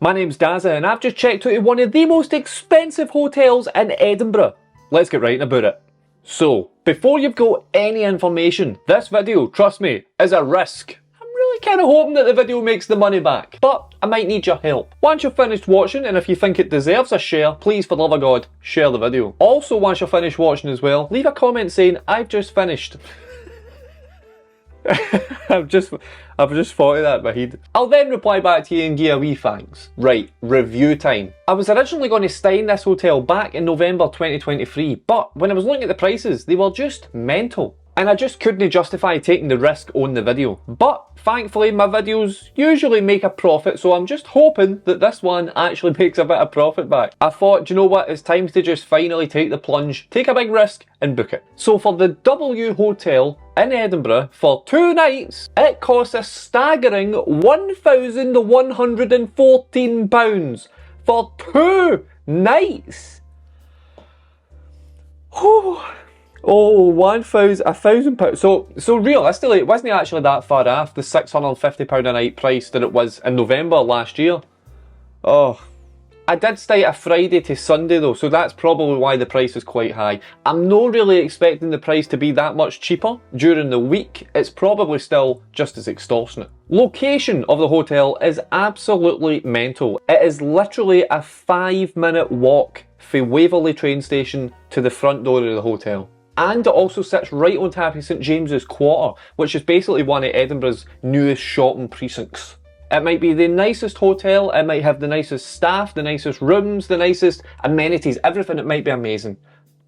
My name's Dazza and I've just checked out one of the most expensive hotels in Edinburgh. Let's get right about it. So, before you've got any information, this video, trust me, is a risk. I'm really kind of hoping that the video makes the money back, but I might need your help. Once you've finished watching, and if you think it deserves a share, please for the love of God, share the video. Also, once you're finished watching as well, leave a comment saying, I've just finished. I've just thought of that in my head. I'll then reply back to you and give a wee thanks. Right, review time. I was originally going to stay in this hotel back in November 2023, but when I was looking at the prices, they were just mental. And I just couldn't justify taking the risk on the video. But thankfully my videos usually make a profit, so I'm just hoping that this one actually makes a bit of profit back. I thought, do you know what, it's time to just finally take the plunge, take a big risk and book it. So for the W Hotel in Edinburgh for 2 nights, it costs a staggering £1,114 for 2 nights. Whew. Oh, £1,000. So realistically, it wasn't actually that far off the £650 a night price that it was in November last year. Oh, I did stay a Friday to Sunday though, so that's probably why the price is quite high. I'm not really expecting the price to be that much cheaper during the week. It's probably still just as extortionate. Location of the hotel is absolutely mental. It is literally a 5-minute walk from Waverley train station to the front door of the hotel. And it also sits right on top of St James's Quarter, which is basically one of Edinburgh's newest shopping precincts. It might be the nicest hotel, it might have the nicest staff, the nicest rooms, the nicest amenities, everything. It might be amazing.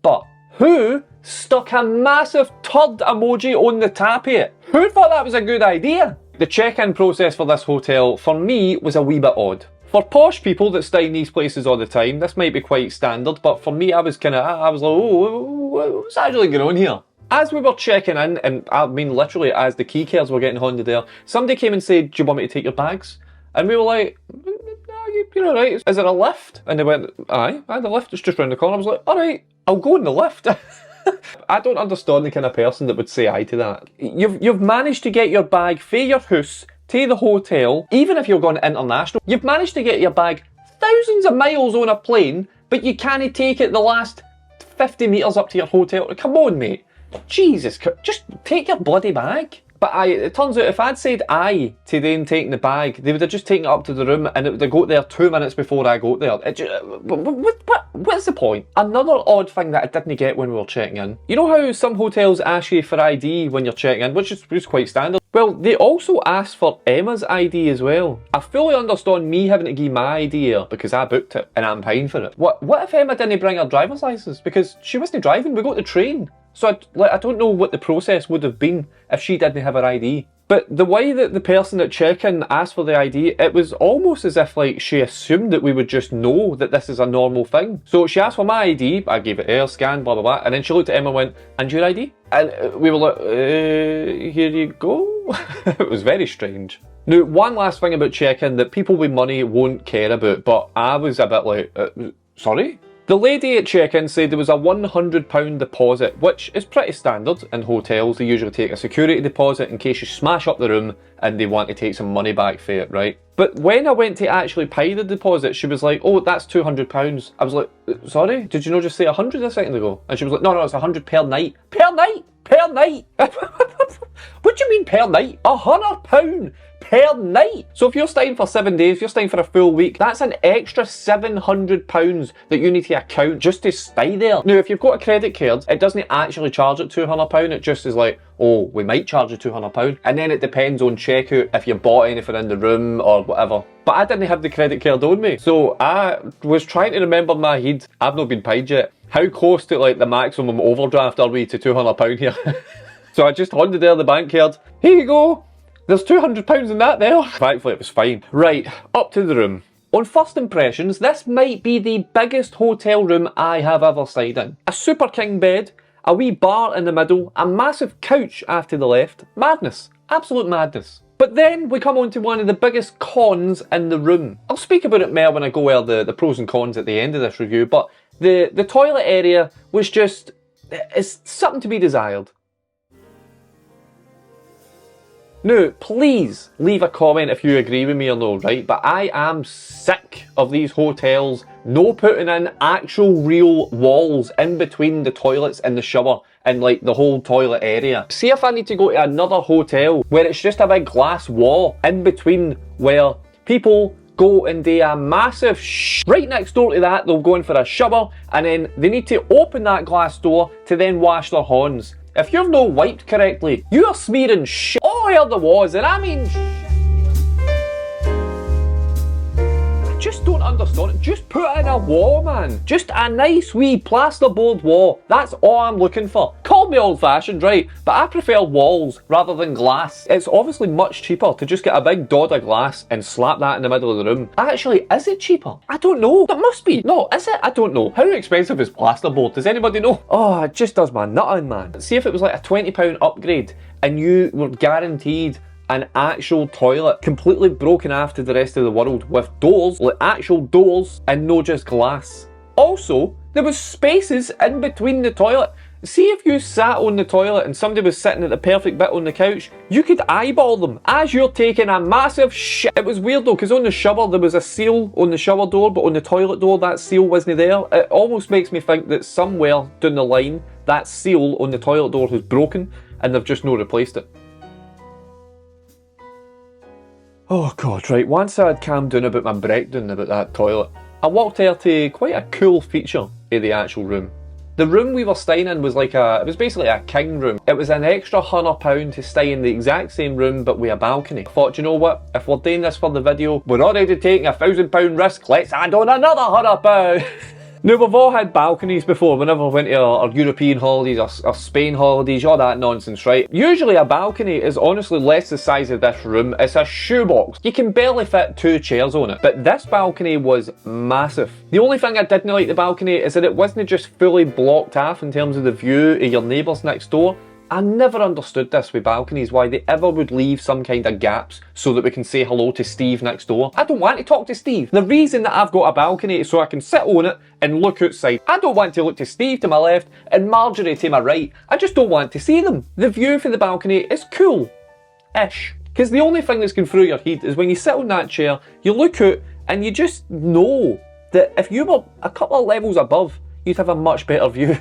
But who stuck a massive turd emoji on the tap here? Who thought that was a good idea? The check-in process for this hotel, for me, was a wee bit odd. For posh people that stay in these places all the time, this might be quite standard, but for me, I was like, oh, what's actually going on here? As we were checking in, and I mean literally as the key cards were getting handed there, somebody came and said, do you want me to take your bags? And we were like, no, you're alright, is there a lift? And they went, aye, the lift is just round the corner. I was like, alright, I'll go in the lift. I don't understand the kind of person that would say aye to that. You've managed to get your bag for your house to the hotel, even if you're going international. You've managed to get your bag thousands of miles on a plane, but you can't take it the last 50 metres up to your hotel. Come on, mate. Jesus, just take your bloody bag. But it turns out if I'd said aye to them taking the bag, they would have just taken it up to the room and it would have got there 2 minutes before I got there. What's the point? Another odd thing that I didn't get when we were checking in. You know how some hotels ask you for ID when you're checking in, which is quite standard? Well, they also asked for Emma's ID as well. I fully understand me having to give my ID here because I booked it and I'm paying for it. What if Emma didn't bring her driver's licence? Because she wasn't driving, we got the train. So I don't know what the process would have been if she didn't have her ID. But the way that the person at check-in asked for the ID, it was almost as if like she assumed that we would just know that this is a normal thing. So she asked for my ID, I gave it her, scan, blah blah blah, and then she looked at Emma and went, and your ID? And we were like, here you go. It was very strange. Now, one last thing about check-in that people with money won't care about, but I was a bit like, sorry? The lady at check-in said there was a £100 deposit, which is pretty standard in hotels. They usually take a security deposit in case you smash up the room and they want to take some money back for it, right? But when I went to actually pay the deposit, she was like, oh, that's £200. I was like, sorry? Did you not just say 100 a second ago? And she was like, no, it's 100 per night. Per night? Per night? What do you mean per night? £100 per night. So if you're staying for 7 days, if you're staying for a full week, that's an extra £700 that you need to account just to stay there. Now, if you've got a credit card, it doesn't actually charge it £200. It just is like, oh, we might charge you £200. And then it depends on checkout if you bought anything in the room or whatever. But I didn't have the credit card on me. So I was trying to remember in my head, I've not been paid yet. How close to like the maximum overdraft are we to £200 here? So I just handed her the bank card. Here you go. There's £200 in that there. Thankfully it was fine. Right, up to the room. On first impressions, this might be the biggest hotel room I have ever stayed in. A super king bed, a wee bar in the middle, a massive couch off to the left. Madness. Absolute madness. But then we come on to one of the biggest cons in the room. I'll speak about it more when I go over the pros and cons at the end of this review, but the toilet area was just, it's something to be desired. Now, please leave a comment if you agree with me or no, right? But I am sick of these hotels no putting in actual real walls in between the toilets and the shower and like the whole toilet area. See if I need to go to another hotel where it's just a big glass wall in between where people go and do a massive right next door to that, they'll go in for a shower and then they need to open that glass door to then wash their hands. If you're not wiped correctly, you are smearing all over the walls, and I mean I just don't understand it. Just put in a wall, man. Just a nice wee plasterboard wall. That's all I'm looking for. Call me old-fashioned, right? But I prefer walls rather than glass. It's obviously much cheaper to just get a big dod of glass and slap that in the middle of the room. Actually, is it cheaper? I don't know. It must be. No, is it? I don't know. How expensive is plasterboard? Does anybody know? Oh, it just does my nut in, man. See if it was like a £20 upgrade and you were guaranteed an actual toilet completely broken after the rest of the world with doors, like actual doors and no just glass. Also, there was spaces in between the toilet. See if you sat on the toilet and somebody was sitting at the perfect bit on the couch, you could eyeball them as you're taking a massive shit. It was weird though, because on the shower there was a seal on the shower door, but on the toilet door that seal wasn't there. It almost makes me think that somewhere down the line that seal on the toilet door has broken and they've just not replaced it. Oh god, right, once I had calmed down about my breakdown about that toilet, I walked there to quite a cool feature of the actual room. The room we were staying in was it was basically a king room. It was an extra £100 to stay in the exact same room but with a balcony. I thought, you know what, if we're doing this for the video, we're already taking a £1,000 risk, let's add on another £100. Now, we've all had balconies before whenever we went to our European holidays, our Spain holidays, all that nonsense, right? Usually a balcony is honestly less the size of this room. It's a shoebox. You can barely fit 2 chairs on it. But this balcony was massive. The only thing I didn't like the balcony is that it wasn't just fully blocked off in terms of the view of your neighbours next door. I never understood this with balconies, why they ever would leave some kind of gaps so that we can say hello to Steve next door. I don't want to talk to Steve. The reason that I've got a balcony is so I can sit on it and look outside. I don't want to look to Steve to my left and Marjorie to my right. I just don't want to see them. The view from the balcony is cool-ish. Because the only thing that's going through your head is when you sit on that chair, you look out and you just know that if you were a couple of levels above, you'd have a much better view.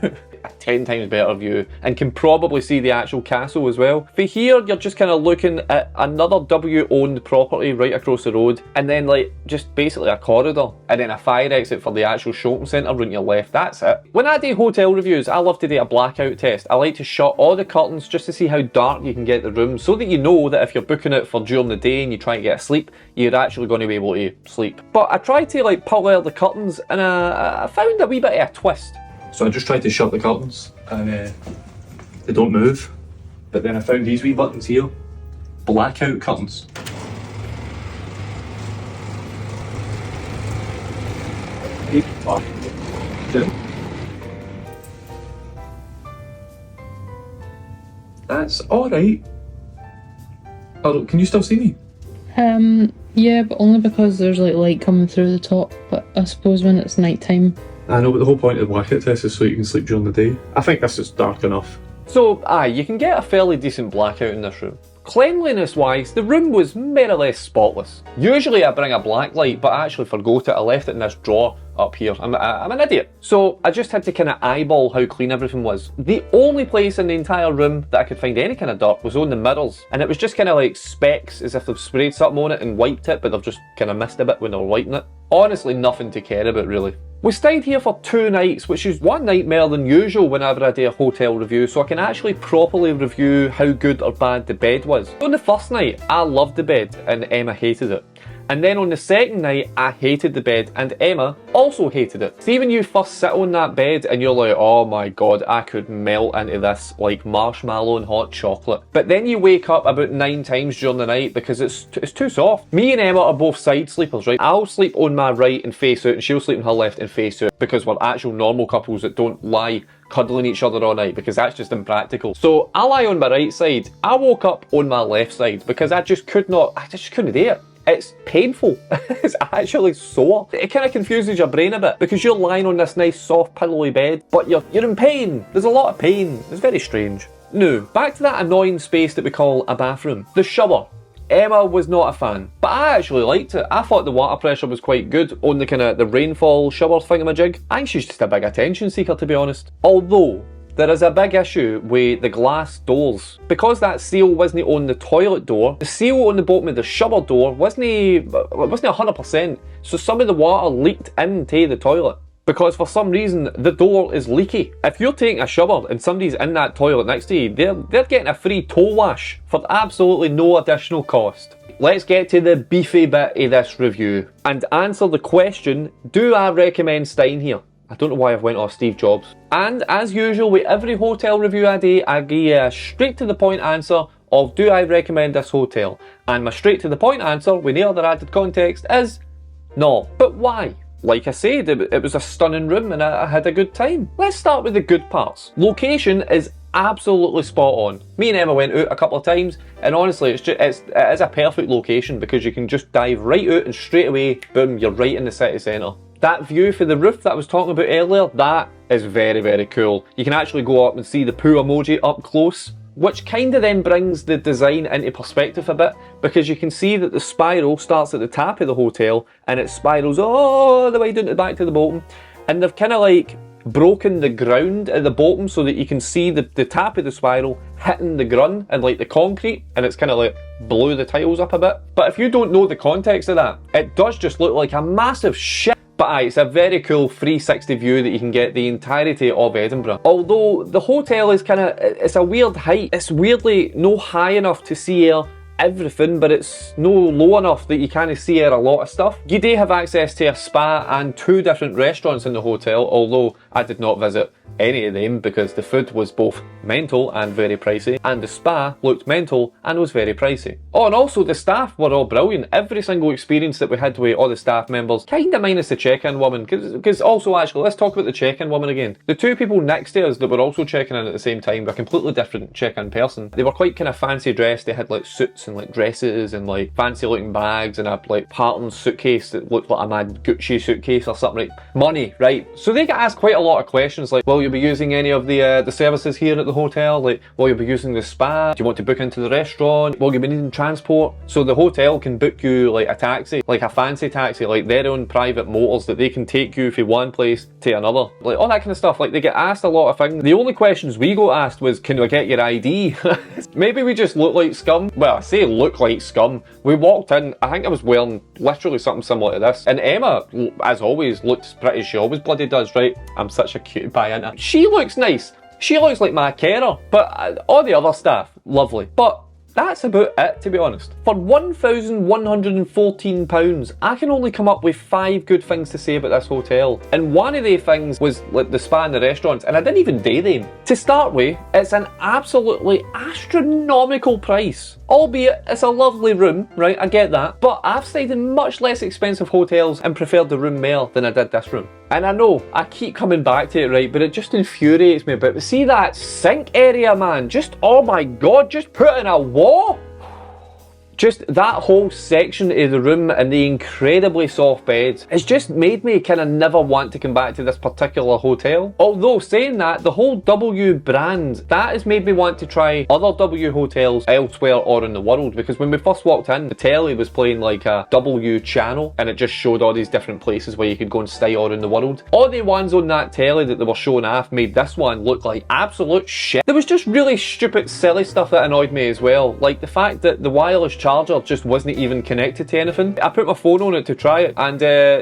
A 10 times better view, and can probably see the actual castle as well. For here, you're just kind of looking at another W-owned property right across the road, and then like just basically a corridor, and then a fire exit for the actual shopping centre right on your left. That's it. When I do hotel reviews, I love to do a blackout test. I like to shut all the curtains just to see how dark you can get the room, so that you know that if you're booking it for during the day and you try to get a sleep, you're actually going to be able to sleep. But I tried to like pull out the curtains, and I found a wee bit of a twist. So I just tried to shut the curtains and they don't move. But then I found these wee buttons here. Blackout curtains. That's alright. Oh, can you still see me? Yeah, but only because there's like light coming through the top. But I suppose when it's night time. I know, but the whole point of the blackout test is so you can sleep during the day. I think this is dark enough. So, you can get a fairly decent blackout in this room. Cleanliness wise, the room was more or less spotless. Usually I bring a black light, but I actually forgot it. I left it in this drawer up here. I'm an idiot. So I just had to kind of eyeball how clean everything was. The only place in the entire room that I could find any kind of dirt was on the mirrors. And it was just kind of like specks, as if they've sprayed something on it and wiped it, but they've just kind of missed a bit when they were wiping it. Honestly, nothing to care about really. We stayed here for 2 nights, which is one night more than usual whenever I do a hotel review, so I can actually properly review how good or bad the bed was. On the first night, I loved the bed and Emma hated it. And then on the second night, I hated the bed and Emma also hated it. See, when you first sit on that bed and you're like, oh my god, I could melt into this like marshmallow and hot chocolate. But then you wake up about 9 times during the night because it's too soft. Me and Emma are both side sleepers, right? I'll sleep on my right and face out and she'll sleep on her left and face out because we're actual normal couples that don't lie cuddling each other all night because that's just impractical. So I lie on my right side. I woke up on my left side because I just couldn't do it. It's painful. It's actually sore. It kind of confuses your brain a bit because you're lying on this nice soft pillowy bed, but you're in pain. There's a lot of pain. It's very strange. Now, back to that annoying space that we call a bathroom. The shower. Emma was not a fan, but I actually liked it. I thought the water pressure was quite good on the kind of the rainfall shower thingamajig. I think she's just a big attention seeker, to be honest. Although, there is a big issue with the glass doors. Because that seal wasn't on the toilet door, the seal on the bottom of the shower door wasn't 100%, so some of the water leaked into the toilet. Because for some reason, the door is leaky. If you're taking a shower and somebody's in that toilet next to you, they're getting a free toe wash for absolutely no additional cost. Let's get to the beefy bit of this review and answer the question, do I recommend staying here? I don't know why I've went off Steve Jobs. And as usual with every hotel review I do, I give you a straight to the point answer of do I recommend this hotel? And my straight to the point answer with no other added context is no. But why? Like I said, it was a stunning room and I had a good time. Let's start with the good parts. Location is absolutely spot on. Me and Emma went out a couple of times and honestly it is a perfect location because you can just dive right out and straight away, boom, you're right in the city centre. That view for the roof that I was talking about earlier, that is very, very cool. You can actually go up and see the poo emoji up close, which kind of then brings the design into perspective a bit because you can see that the spiral starts at the top of the hotel and it spirals all the way down to the back to the bottom, and they've kind of like broken the ground at the bottom so that you can see the top of the spiral hitting the grun and like the concrete, and it's kind of like blew the tiles up a bit. But if you don't know the context of that, it does just look like a massive shit. But aye, it's a very cool 360 view that you can get the entirety of Edinburgh. Although the hotel is it's a weird height. It's weirdly no high enough to see everything, but it's no low enough that you can't see a lot of stuff. You do have access to a spa and 2 different restaurants in the hotel, although I did not visit any of them because the food was both mental and very pricey, and the spa looked mental and was very pricey. Oh, and also the staff were all brilliant. Every single experience that we had with all the staff members, kinda minus the check-in woman, because also actually, let's talk about the check-in woman again. The 2 people next to us that were also checking in at the same time were a completely different check-in person. They were quite kind of fancy dressed. They had like suits and like dresses and like fancy looking bags and a like Parton suitcase that looked like a mad Gucci suitcase or something. Right? Money, right? So they get asked quite a lot of questions like, will you be using any of the services here at the hotel? Like, will you be using the spa? Do you want to book into the restaurant? Will you be needing transport? So the hotel can book you like a taxi, like a fancy taxi, like their own private motors that they can take you from one place to another. Like all that kind of stuff. Like they get asked a lot of things. The only questions we got asked was, can I get your ID? Maybe we just look like scum. Well, I say look like scum. We walked in, I think I was wearing literally something similar to this. And Emma, as always, looked as pretty as she always bloody does, right? I'm such a cutie pie, ain't I? She looks nice. She looks like my carer. But all the other staff, lovely. But that's about it, to be honest. For £1,114, I can only come up with 5 good things to say about this hotel. And one of the things was like the spa and the restaurants, and I didn't even do them. To start with, it's an absolutely astronomical price. Albeit, it's a lovely room, right? I get that. But I've stayed in much less expensive hotels and preferred the room more than I did this room. And I know, I keep coming back to it, right? But it just infuriates me a bit. But see that sink area, man? Just, oh my god, just put in a wall? Just that whole section of the room and the incredibly soft beds, it's just made me kind of never want to come back to this particular hotel. Although saying that, the whole W brand, that has made me want to try other W hotels elsewhere or in the world, because when we first walked in, the telly was playing like a W channel and it just showed all these different places where you could go and stay all around the world. All the ones on that telly that they were showing off made this one look like absolute shit. There was just really stupid, silly stuff that annoyed me as well, like the fact that the wireless charger just wasn't even connected to anything. I put my phone on it to try it, and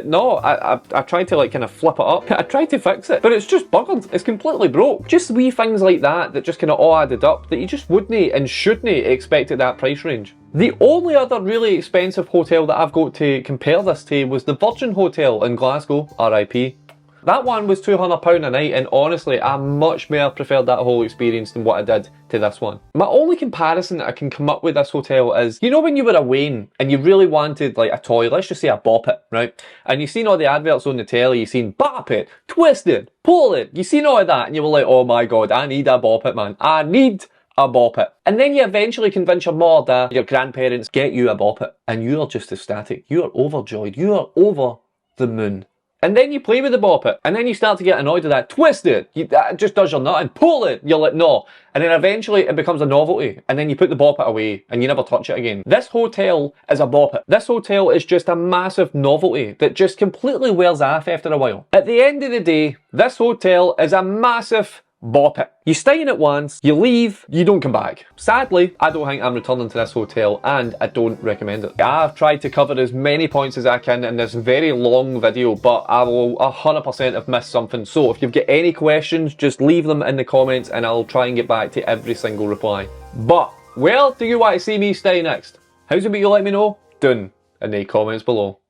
no, I tried to like kind of flip it up. I tried to fix it, but it's just buggered. It's completely broke. Just wee things like that that just kind of all added up that you just wouldn't and shouldn't expect at that price range. The only other really expensive hotel that I've got to compare this to was the Virgin Hotel in Glasgow, RIP. That one was £200 a night, and honestly, I much more preferred that whole experience than what I did to this one. My only comparison that I can come up with this hotel is, you know when you were away and you really wanted like a toy, let's just say a bop it, right? And you've seen all the adverts on the telly, you've seen bop it, twist it, pull it, you've seen all of that, and you were like, oh my god, I need a bop it, man. I need a bop it. And then you eventually convince your mum or your grandparents get you a bop it, and you are just ecstatic. You are overjoyed. You are over the moon. And then you play with the bop it, and then you start to get annoyed with that. Twist it! That just does your nut, and pull it! You're like, no. And then eventually it becomes a novelty, and then you put the bop it away, and you never touch it again. This hotel is a bop it. This hotel is just a massive novelty that just completely wears off after a while. At the end of the day, this hotel is a massive bop it. You stay in it once, you leave, you don't come back. Sadly, I don't think I'm returning to this hotel, and I don't recommend it. I've tried to cover as many points as I can in this very long video, but I will 100% have missed something. So if you've got any questions, just leave them in the comments and I'll try and get back to every single reply. But where do you want to see me stay next? How's it you let me know? Down in the comments below.